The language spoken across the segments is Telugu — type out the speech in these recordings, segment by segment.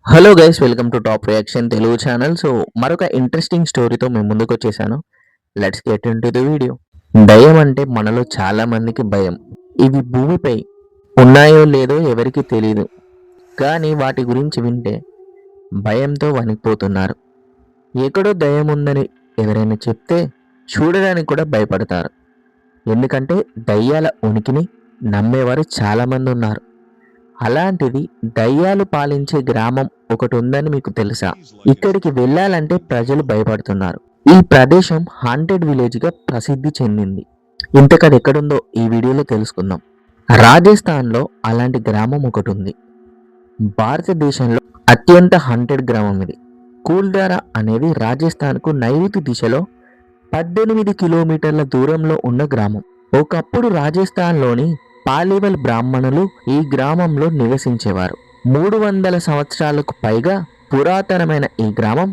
Hello guys, welcome to top reaction Telugu channel. మరొక ఇంట్రెస్టింగ్ స్టోరీతో మేము ముందుకు వచ్చేసాను. Let's get in to the video. దయ్యం అంటే మనలో చాలా మందికి భయం. ఇవి భూమిపై ఉన్నాయో లేదో ఎవరికి తెలియదు, కానీ వాటి గురించి వింటే భయంతో వణికిపోతున్నారు. ఎక్కడో దయ్యం ఉందని ఎవరైనా చెప్తే చూడడానికి కూడా భయపడతారు. ఎందుకంటే దయ్యాల ఉనికిని నమ్మేవారు చాలామంది ఉన్నారు. అలాంటిది దయ్యాలు పాలించే గ్రామం ఒకటి ఉందని మీకు తెలుసా? ఇక్కడికి వెళ్ళాలంటే ప్రజలు భయపడుతున్నారు. ఈ ప్రదేశం హాంటెడ్ విలేజ్ గా ప్రసిద్ధి చెందింది. ఇంతకది ఎక్కడుందో ఈ వీడియోలో తెలుసుకుందాం. రాజస్థాన్లో అలాంటి గ్రామం ఒకటి ఉంది. భారతదేశంలో అత్యంత హాంటెడ్ గ్రామం ఇది. కూల్దారా అనేది రాజస్థాన్కు నైరుతి దిశలో 18 కిలోమీటర్ల దూరంలో ఉన్న గ్రామం. ఒకప్పుడు రాజస్థాన్లోని పాలివల్ బ్రాహ్మణులు ఈ గ్రామంలో నివసించేవారు. 300 సంవత్సరాలకు పైగా పురాతనమైన ఈ గ్రామం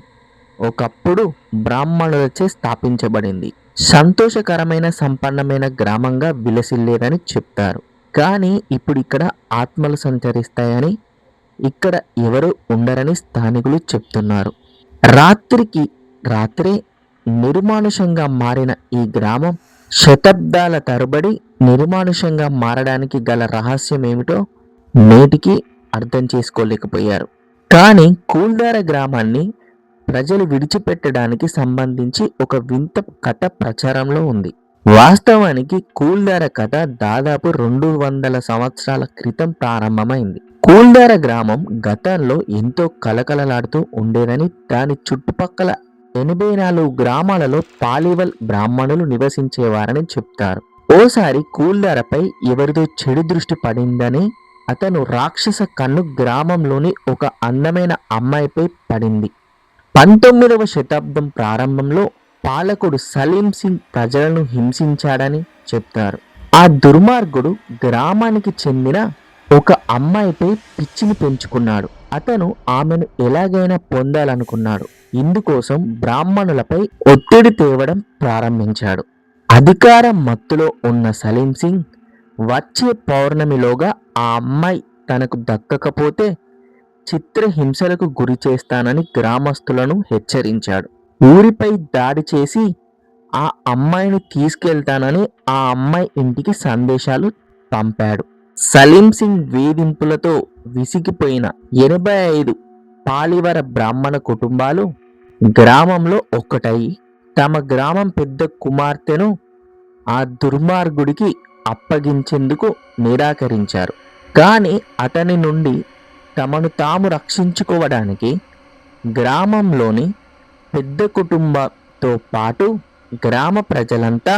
ఒకప్పుడు బ్రాహ్మణులచే స్థాపించబడింది. సంతోషకరమైన సంపన్నమైన గ్రామంగా విలసిల్లేదని చెప్తారు. కానీ ఇప్పుడు ఇక్కడ ఆత్మలు సంచరిస్తాయని, ఇక్కడ ఎవరు ఉండరని స్థానికులు చెప్తున్నారు. రాత్రికి రాత్రే నిర్మానుషంగా మారిన ఈ గ్రామం శతాబ్దాల తరబడి నిర్మానుషంగా మారడానికి గల రహస్యం ఏమిటో నేటికి అర్థం చేసుకోలేకపోయారు. కానీ కూల్దార గ్రామాన్ని ప్రజలు విడిచిపెట్టడానికి సంబంధించి ఒక వింత కథ ప్రచారంలో ఉంది. వాస్తవానికి కూల్దార కథ దాదాపు 200 సంవత్సరాల క్రితం ప్రారంభమైంది. కూల్దార గ్రామం గతంలో ఎంతో కలకలలాడుతూ ఉండేదని, దాని చుట్టుపక్కల 84 గ్రామాలలో పాలివల్ బ్రాహ్మణులు నివసించేవారని చెప్తారు. ఓసారి కూల్దారపై ఎవరిదో చెడు దృష్టి పడిందని అతను రాక్షస కన్ను గ్రామంలోని ఒక అందమైన అమ్మాయిపై పడింది. 19వ శతాబ్దం ప్రారంభంలో పాలకుడు సలీం సింగ్ ప్రజలను హింసించాడని చెప్తారు. ఆ దుర్మార్గుడు గ్రామానికి చెందిన ఒక అమ్మాయిపై పిచ్చిని పెంచుకున్నాడు. అతను ఆమెను ఎలాగైనా పొందాలనుకున్నాడు. ఇందుకోసం బ్రాహ్మణులపై ఒత్తిడి తేవడం ప్రారంభించాడు. అధికార మత్తులో ఉన్న సలీం సింగ్ వచ్చే పౌర్ణమిలోగా ఆ అమ్మాయి తనకు దక్కకపోతే చిత్రహింసలకు గురి చేస్తానని గ్రామస్తులను హెచ్చరించాడు. ఊరిపై దాడి చేసి ఆ అమ్మాయిని తీసుకెళ్తానని ఆ అమ్మాయి ఇంటికి సందేశాలు పంపాడు. సలీం సింగ్ వేధింపులతో విసిగిపోయిన 85 పాలివర బ్రాహ్మణ కుటుంబాలు గ్రామంలో ఒక్కటై తమ గ్రామం పెద్ద కుమార్తెను ఆ దుర్మార్గుడికి అప్పగించేందుకు నిరాకరించారు. కానీ అతని నుండి తమను తాము రక్షించుకోవడానికి గ్రామంలోని పెద్ద కుటుంబంతో పాటు గ్రామ ప్రజలంతా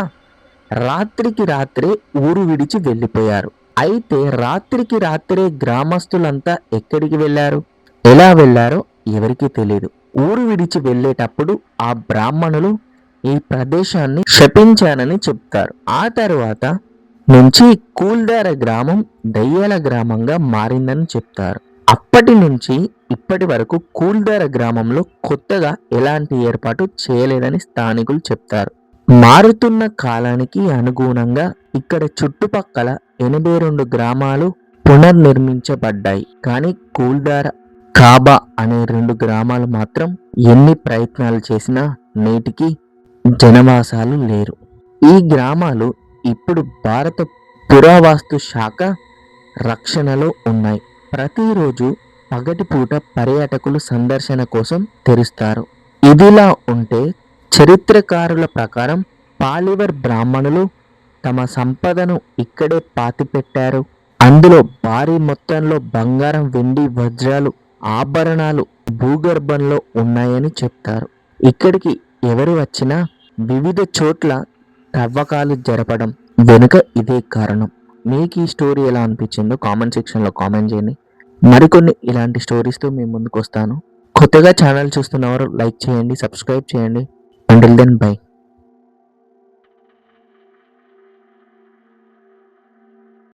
రాత్రికి రాత్రే ఊరు విడిచి వెళ్ళిపోయారు. అయితే రాత్రికి రాత్రే గ్రామస్తులంతా ఎక్కడికి వెళ్ళారు, ఎలా వెళ్ళారో ఎవరికీ తెలియదు. ఊరు విడిచి వెళ్ళేటప్పుడు ఆ బ్రాహ్మణులు ఈ ప్రదేశాన్ని శపించానని చెప్తారు. ఆ తరువాత నుంచి కూల్దార గ్రామం దయ్యాల గ్రామంగా మారిందని చెప్తారు. అప్పటి నుంచి ఇప్పటి వరకు కూల్దార గ్రామంలో కొత్తగా ఎలాంటి ఏర్పాటు చేయలేదని స్థానికులు చెప్తారు. మారుతున్న కాలానికి అనుగుణంగా ఇక్కడ చుట్టుపక్కల 82 గ్రామాలు పునర్నిర్మించబడ్డాయి. కానీ కూల్దార, కాబా అనే 2 గ్రామాలు మాత్రం ఎన్ని ప్రయత్నాలు చేసినా నేటికి జనవాసాలు లేరు. ఈ గ్రామాలు ఇప్పుడు భారత పురావస్తు శాఖ రక్షణలో ఉన్నాయి. ప్రతిరోజు పగటిపూట పర్యాటకులు సందర్శన కోసం తెరుస్తారు. ఇదిలా ఉంటే చరిత్రకారుల ప్రకారం పాలివర్ బ్రాహ్మణులు తమ సంపదను ఇక్కడే పాతిపెట్టారు. అందులో భారీ మొత్తంలో బంగారం, వెండి, వజ్రాలు, ఆభరణాలు భూగర్భంలో ఉన్నాయని చెప్తారు. ఇక్కడికి ఎవరు వచ్చినా వివిధ చోట్ల తవ్వకాలు జరపడం వెనుక ఇదే కారణం. మీకు ఈ స్టోరీ ఎలా అనిపించిందో కామెంట్ సెక్షన్లో కామెంట్ చేయండి. మరికొన్ని ఇలాంటి స్టోరీస్తో మేము ముందుకు వస్తాను. కొత్తగా ఛానల్ చూస్తున్నవారు లైక్ చేయండి, సబ్స్క్రైబ్ చేయండి. Until then by.